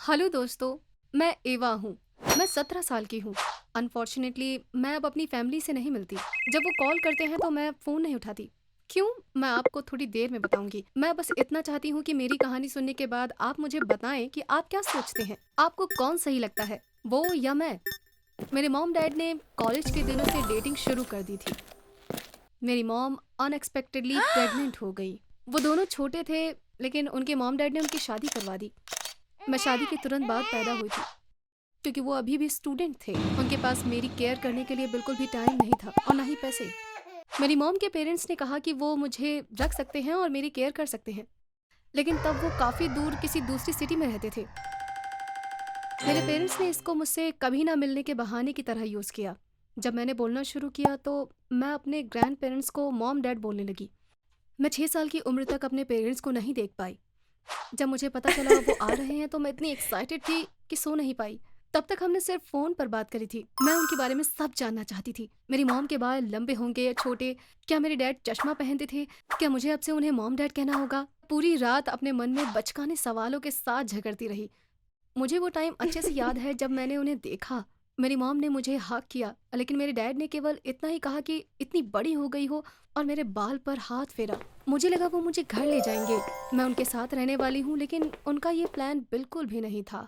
Hello दोस्तों, मैं एवा हूँ। मैं 17 साल की हूँ। अनफॉर्चुनेटली मैं अब अपनी फैमिली से नहीं मिलती। जब वो कॉल करते हैं तो मैं फ़ोन नहीं उठाती। क्यों? मैं आपको थोड़ी देर में बताऊंगी। मैं बस इतना चाहती हूँ कि मेरी कहानी सुनने के बाद आप मुझे बताएं कि आप क्या सोचते हैं। आपको कौन सही लगता है, वो या मैं? मेरे मॉम डैड ने कॉलेज के दिनों से डेटिंग शुरू कर दी थी। मेरी मॉम अनएक्सपेक्टेडली प्रेग्नेंट हो गई। वो दोनों छोटे थे, लेकिन उनके मॉम डैड ने उनकी शादी करवा दी। मैं शादी के तुरंत बाद पैदा हुई थी, क्योंकि वो अभी भी स्टूडेंट थे। उनके पास मेरी केयर करने के लिए बिल्कुल भी टाइम नहीं था और ना ही पैसे। मेरी मॉम के पेरेंट्स ने कहा कि वो मुझे रख सकते हैं और मेरी केयर कर सकते हैं, लेकिन तब वो काफ़ी दूर किसी दूसरी सिटी में रहते थे। मेरे पेरेंट्स ने इसको मुझसे कभी ना मिलने के बहाने की तरह यूज़ किया। जब मैंने बोलना शुरू किया तो मैं अपने ग्रैंड पेरेंट्स को मॉम डैड बोलने लगी। मैं 6 साल की उम्र तक अपने पेरेंट्स को नहीं देख पाई। जब मुझे पता चला वो आ रहे हैं तो मैं इतनी एक्साइटेड थी कि सो नहीं पाई। तब तक हमने सिर्फ फोन पर बात करी थी। मैं उनके बारे में सब जानना चाहती थी। मेरी मॉम के बाल लंबे होंगे या छोटे? क्या मेरे डैड चश्मा पहनते थे? क्या मुझे अब से उन्हें मॉम डैड कहना होगा? पूरी रात अपने मन में बचकाने सवालों के साथ झगड़ती रही। मुझे वो टाइम अच्छे से याद है जब मैंने उन्हें देखा। मेरी मॉम ने मुझे हक किया, लेकिन मेरे डैड ने केवल इतना ही कहा कि इतनी बड़ी हो गई हो, और मेरे बाल पर हाथ फेरा। मुझे लगा वो मुझे घर ले जाएंगे। मैं उनके साथ रहने वाली हूँ, लेकिन उनका ये प्लान बिल्कुल भी नहीं था।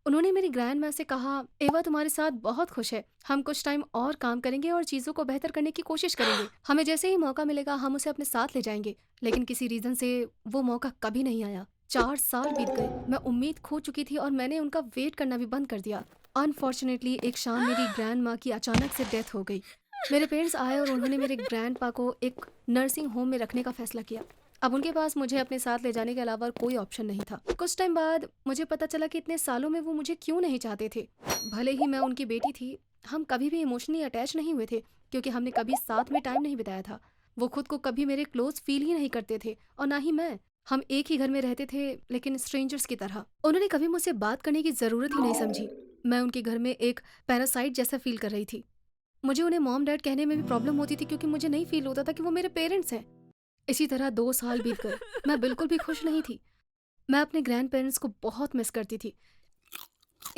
उन्होंने मेरी ग्रैंड माँ से कहा, एवा तुम्हारे साथ बहुत खुश है। हम कुछ टाइम और काम करेंगे और चीज़ों को बेहतर करने की कोशिश करेंगे। हमें जैसे ही मौका मिलेगा हम उसे अपने साथ ले जाएंगे। लेकिन किसी रीज़न से वो मौका कभी नहीं आया। 4 साल बीत गए। मैं उम्मीद खो चुकी थी और मैंने उनका वेट करना भी बंद कर दिया। अनफॉर्चुनेटली एक शाम मेरी ग्रैंड माँ की अचानक से डेथ हो गई। मेरे पेरेंट्स आए और उन्होंने मेरे ग्रैंड पा को एक नर्सिंग होम में रखने का फैसला किया। अब उनके पास मुझे अपने साथ ले जाने के अलावा कोई ऑप्शन नहीं था। कुछ टाइम बाद मुझे पता चला कि इतने सालों में वो मुझे क्यों नहीं चाहते थे। भले ही मैं उनकी बेटी थी, हम कभी भी इमोशनली अटैच नहीं हुए थे, क्योंकि हमने कभी साथ में टाइम नहीं बिताया था। वो खुद को कभी मेरे क्लोज फील ही नहीं करते थे, और ना ही मैं। हम एक ही घर में रहते थे, लेकिन स्ट्रेंजर्स की तरह। उन्होंने कभी मुझसे बात करने की ज़रूरत ही नहीं समझी। मैं उनके घर में एक पैरासाइट जैसा फील कर रही थी। मुझे उन्हें मॉम डैड कहने में भी प्रॉब्लम होती थी, क्योंकि मुझे नहीं फील होता था कि वो मेरे पेरेंट्स हैं। इसी तरह 2 साल बीत गए। मैं बिल्कुल भी खुश नहीं थी। मैं अपने ग्रैंड पेरेंट्स को बहुत मिस करती थी।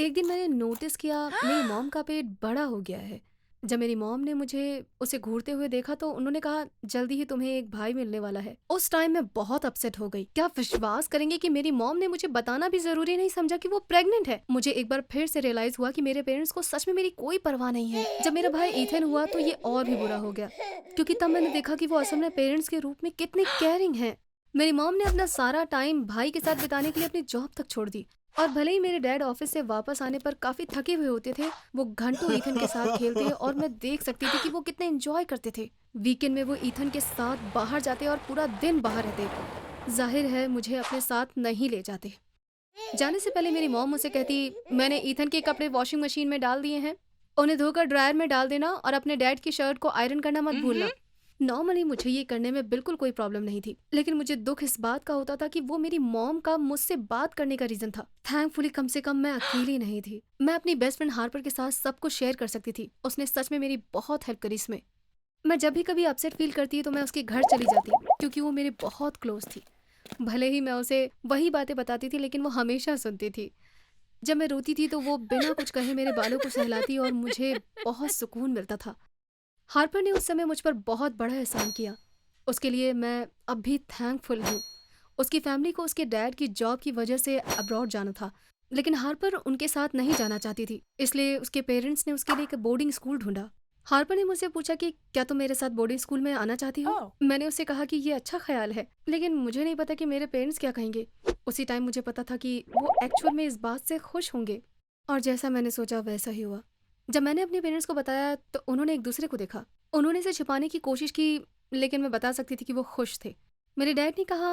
एक दिन मैंने नोटिस किया मेरी मॉम का पेट बड़ा हो गया है। जब मेरी मॉम ने मुझे उसे घूरते हुए देखा तो उन्होंने कहा, जल्दी ही तुम्हें एक भाई मिलने वाला है। उस टाइम मैं बहुत अपसेट हो गई। क्या आप विश्वास करेंगे कि मेरी मॉम ने मुझे बताना भी जरूरी नहीं समझा कि वो प्रेग्नेंट है। मुझे एक बार फिर से रियलाइज हुआ कि मेरे पेरेंट्स को सच में मेरी कोई परवाह नहीं है। जब मेरा भाई ईथन हुआ तो ये और भी बुरा हो गया, क्योंकि तब मैंने देखा कि वो असल में पेरेंट्स के रूप में कितने केयरिंग हैं। मेरी मॉम ने अपना सारा टाइम भाई के साथ बिताने के लिए अपनी जॉब तक छोड़ दी। और भले ही मेरे डैड ऑफिस से वापस आने पर काफी थके हुए होते थे, वो घंटों ईथन के साथ खेलते और मैं देख सकती थी कि वो कितने एंजॉय करते थे। वीकेंड में वो ईथन के साथ बाहर जाते और पूरा दिन बाहर रहते। जाहिर है मुझे अपने साथ नहीं ले जाते। जाने से पहले मेरी मॉम मुझसे कहती, मैंने ईथन के कपड़े वॉशिंग मशीन में डाल दिए हैं, उन्हें धोकर ड्रायर में डाल देना और अपने डैड की शर्ट को आयरन करना मत भूलना। नॉर्मली मुझे ये करने में बिल्कुल कोई प्रॉब्लम नहीं थी, लेकिन मुझे दुख इस बात का होता था कि वो मेरी मॉम का मुझसे बात करने का रीजन था। थैंकफुली कम से कम मैं अकेली नहीं थी। मैं अपनी बेस्ट फ्रेंड हार्पर के साथ सब कुछ शेयर कर सकती थी। उसने सच में मेरी बहुत हेल्प करी इसमें। मैं जब भी कभी अपसेट फील करती तो मैं उसके घर चली जाती, क्योंकि वो मेरे बहुत क्लोज थी। भले ही मैं उसे वही बातें बताती थी, लेकिन वो हमेशा सुनती थी। जब मैं रोती थी तो वो बिना कुछ कहे मेरे बालों को सहलाती और मुझे बहुत सुकून मिलता था। हार्पर ने उस समय मुझ पर बहुत बड़ा एहसान किया। उसके लिए मैं अब भी थैंकफुल हूँ। उसकी फैमिली को उसके डैड की जॉब की वजह से अब्रॉड जाना था, लेकिन हार्पर उनके साथ नहीं जाना चाहती थी। इसलिए उसके पेरेंट्स ने उसके लिए एक बोर्डिंग स्कूल ढूंढा। हार्पर ने मुझसे पूछा कि क्या तुम मेरे साथ बोर्डिंग स्कूल में आना चाहती हो। मैंने उससे कहा कि ये अच्छा ख्याल है, लेकिन मुझे नहीं पता कि मेरे पेरेंट्स क्या कहेंगे। उसी टाइम मुझे पता था कि वो एक्चुअल में इस बात से खुश होंगे, और जैसा मैंने सोचा वैसा ही हुआ। जब मैंने अपने पेरेंट्स को बताया तो उन्होंने एक दूसरे को देखा। उन्होंने इसे छिपाने की कोशिश की, लेकिन मैं बता सकती थी कि वो खुश थे। मेरे डैड ने कहा,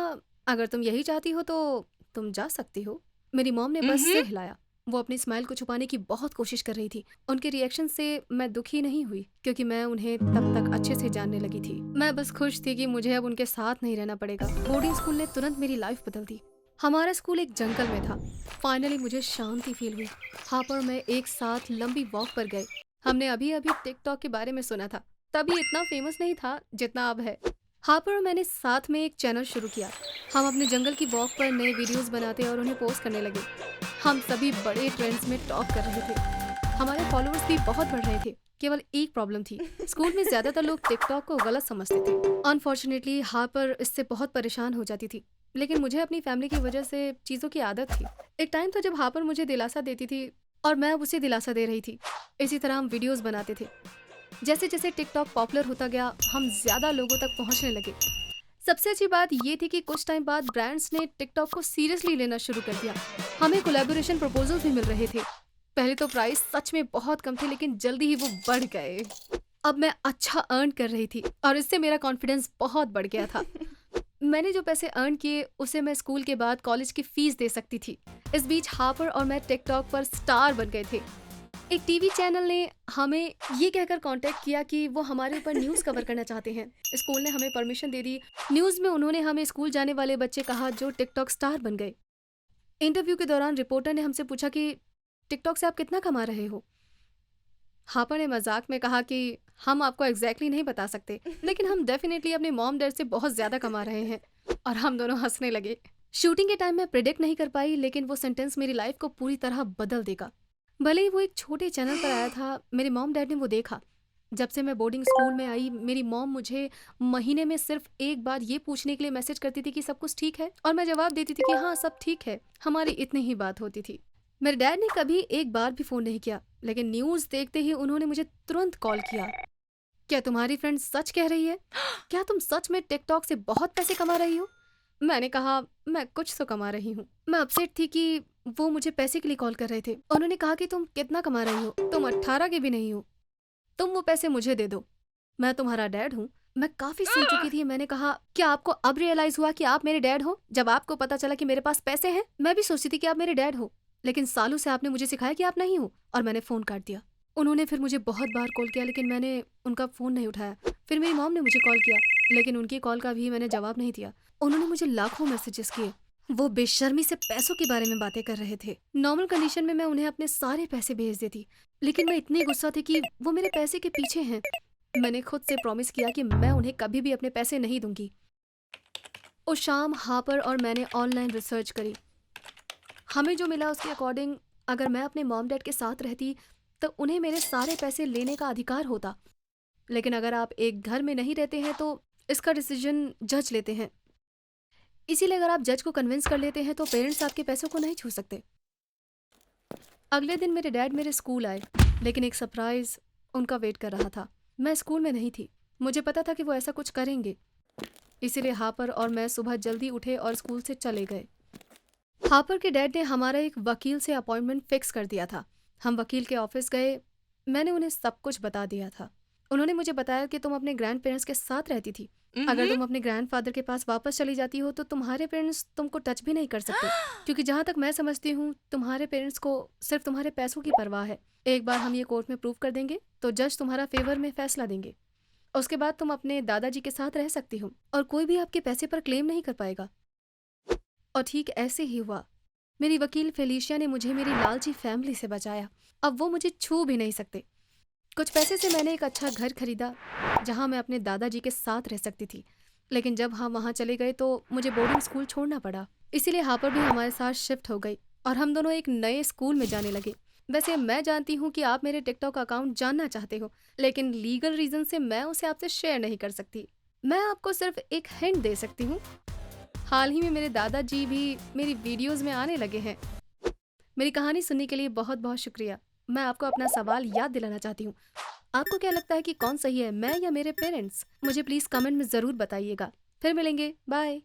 अगर तुम यही चाहती हो तो तुम जा सकती हो। मेरी मॉम ने बस सिर हिलाया। वो अपनी स्माइल को छुपाने की बहुत कोशिश कर रही थी। उनके रिएक्शन से मैं दुखी नहीं हुई, क्योंकि मैं उन्हें तब तक अच्छे से जानने लगी थी। मैं बस खुश थी कि मुझे अब उनके साथ नहीं रहना पड़ेगा। बोर्डिंग स्कूल ने तुरंत मेरी लाइफ बदल दी। हमारा स्कूल एक जंगल में था। फाइनली मुझे शांति फील हुई। हार्पर और मैं एक साथ लंबी वॉक पर गए। हमने अभी अभी टिकटॉक के बारे में सुना था, तभी इतना फेमस नहीं था जितना अब है। हार्पर और मैंने साथ में एक चैनल शुरू किया। हम अपने जंगल की वॉक पर नए वीडियोस बनाते और उन्हें पोस्ट करने लगे। हम सभी बड़े ट्रेंड्स में टॉप कर रहे थे। हमारे फॉलोअर्स भी बहुत बढ़ रहे थे। केवल एक प्रॉब्लम थी, स्कूल में ज़्यादातर लोग टिकटॉक को गलत समझते थे। अनफॉर्चुनेटली हार्पर इससे बहुत परेशान हो जाती थी, लेकिन मुझे अपनी फैमिली की वजह से चीज़ों की आदत थी। एक टाइम था जब हार्पर मुझे दिलासा देती थी और मैं अब उसे दिलासा दे रही थी। इसी तरह हम वीडियोस बनाते थे। जैसे जैसे टिकटॉक पॉपुलर होता गया, हम ज़्यादा लोगों तक पहुंचने लगे। सबसे अच्छी बात ये थी कि कुछ टाइम बाद ब्रांड्स ने टिकटॉक को सीरियसली लेना शुरू कर दिया। हमें कोलैबोरेशन प्रपोजल भी मिल रहे थे। पहले तो प्राइस सच में बहुत कम थे, लेकिन जल्दी ही वो बढ़ गए। अब मैं अच्छा अर्न कर रही थी और इससे मेरा कॉन्फिडेंस बहुत बढ़ गया था। मैंने जो पैसे अर्न किए उसे मैं स्कूल के बाद कॉलेज की फीस दे सकती थी। इस बीच हार्पर और मैं टिकटॉक पर स्टार बन गए थे। एक टीवी चैनल ने हमें ये कहकर कांटेक्ट किया कि वो हमारे ऊपर न्यूज़ कवर करना चाहते हैं। स्कूल ने हमें परमिशन दे दी। न्यूज़ में उन्होंने हमें स्कूल जाने वाले बच्चे कहा जो टिकटॉक स्टार बन गए। इंटरव्यू के दौरान रिपोर्टर ने हमसे पूछा कि टिकटॉक से आप कितना कमा रहे हो। हापा ने मजाक में कहा कि हम आपको एग्जैक्टली नहीं बता सकते, लेकिन हम डेफिनेटली अपने मॉम डैड से बहुत ज़्यादा कमा रहे हैं। और हम दोनों हंसने लगे। शूटिंग के टाइम मैं प्रिडिक्ट नहीं कर पाई, लेकिन वो सेंटेंस मेरी लाइफ को पूरी तरह बदल देगा। भले ही वो एक छोटे चैनल पर आया था, मेरे मॉम डैड ने वो देखा। जब से मैं बोर्डिंग स्कूल में आई, मेरी मॉम मुझे महीने में सिर्फ एक बार ये पूछने के लिए मैसेज करती थी कि सब कुछ ठीक है, और मैं जवाब देती थी कि हाँ सब ठीक है। हमारी इतनी ही बात होती थी। मेरे डैड ने कभी एक बार भी फ़ोन नहीं किया, लेकिन न्यूज़ देखते ही उन्होंने मुझे तुरंत कॉल किया। क्या तुम्हारी फ्रेंड सच कह रही है? क्या तुम सच में टिकटॉक से बहुत पैसे कमा रही हो? मैंने कहा मैं कुछ तो कमा रही हूँ। मैं अपसेट थी कि वो मुझे पैसे के लिए कॉल कर रहे थे। उन्होंने कहा कि तुम कितना कमा रही हो? तुम 18 की भी नहीं हो। तुम वो पैसे मुझे दे दो, मैं तुम्हारा डैड हूँ। मैं काफी सुन चुकी थी। मैंने कहा क्या आपको अब रियलाइज हुआ कि आप मेरे डैड हो, जब आपको पता चला कि मेरे पास पैसे हैं? मैं भी सोचती थी कि आप मेरे डैड हो, लेकिन सालों से आपने मुझे सिखाया कि आप नहीं हो, और मैंने फोन काट दिया। उन्होंने फिर मुझे बहुत बार कॉल किया, लेकिन मैंने उनका फोन नहीं उठाया। फिर मेरी मॉम ने मुझे कॉल किया, लेकिन उनकी कॉल का भी मैंने जवाब नहीं दिया। उन्होंने मुझे लाखों मैसेजेस किए। वो बेशर्मी से पैसों के बारे में बातें कर रहे थे। नॉर्मल कंडीशन में मैं उन्हें अपने सारे पैसे भेज देती, लेकिन मैं इतनी गुस्सा थी कि वो मेरे पैसे के पीछे हैं। मैंने खुद से प्रॉमिस किया कि मैं उन्हें कभी भी अपने पैसे नहीं दूंगी। उस शाम हापर और मैंने ऑनलाइन रिसर्च करी। हमें जो मिला उसके अकॉर्डिंग अगर मैं अपने मॉम डैड के साथ रहती तो उन्हें मेरे सारे पैसे लेने का अधिकार होता। लेकिन अगर आप एक घर में नहीं रहते हैं तो इसका डिसीजन जज लेते हैं। इसीलिए अगर आप जज को कन्विंस कर लेते हैं तो पेरेंट्स आपके पैसों को नहीं छू सकते। अगले दिन मेरे डैड मेरे स्कूल आए, लेकिन एक सरप्राइज उनका वेट कर रहा था। मैं स्कूल में नहीं थी। मुझे पता था कि वो ऐसा कुछ करेंगे, इसीलिए हापर और मैं सुबह जल्दी उठे और स्कूल से चले गए। हापर के डैड ने हमारा एक वकील से अपॉइंटमेंट फिक्स कर दिया था। हम वकील के ऑफिस गए। मैंने उन्हें सब कुछ बता दिया था। उन्होंने मुझे बताया कि तुम अपने ग्रैंड पेरेंट्स के साथ रहती थी। अगर तुम अपने ग्रैंडफादर के पास वापस चली जाती हो तो तुम्हारे पेरेंट्स तुमको टच भी नहीं कर सकते, क्योंकि जहाँ तक मैं समझती हूँ तुम्हारे पेरेंट्स को सिर्फ तुम्हारे पैसों की परवाह है। एक बार हम ये कोर्ट में प्रूव कर देंगे तो जज तुम्हारा फेवर में फैसला देंगे। उसके बाद तुम अपने दादाजी के साथ रह सकती हो और कोई भी आपके पैसे पर क्लेम नहीं कर पाएगा। और ठीक ऐसे ही हुआ। मेरी वकील फेलिशिया ने मुझे मेरी लालची फैमिली से बचाया। अब वो मुझे छू भी नहीं सकते। कुछ पैसे से मैंने एक अच्छा घर खरीदा जहां मैं अपने दादाजी के साथ रह सकती थी, लेकिन जब हम वहां चले गए तो मुझे बोर्डिंग स्कूल छोड़ना पड़ा। इसीलिए हापर भी हमारे साथ शिफ्ट हो गई और हम दोनों एक नए स्कूल में जाने लगे। वैसे मैं जानती हूँ कि आप मेरे टिकटॉक अकाउंट जानना चाहते हो, लेकिन लीगल रीजन से मैं उसे आपसे शेयर नहीं कर सकती। मैं आपको सिर्फ एक हिंट दे सकती हूँ। हाल ही में मेरे दादाजी भी मेरी वीडियोस में आने लगे हैं। मेरी कहानी सुनने के लिए बहुत बहुत शुक्रिया। मैं आपको अपना सवाल याद दिलाना चाहती हूँ। आपको क्या लगता है कि कौन सही है, मैं या मेरे पेरेंट्स? मुझे प्लीज़ कमेंट में ज़रूर बताइएगा। फिर मिलेंगे। बाय।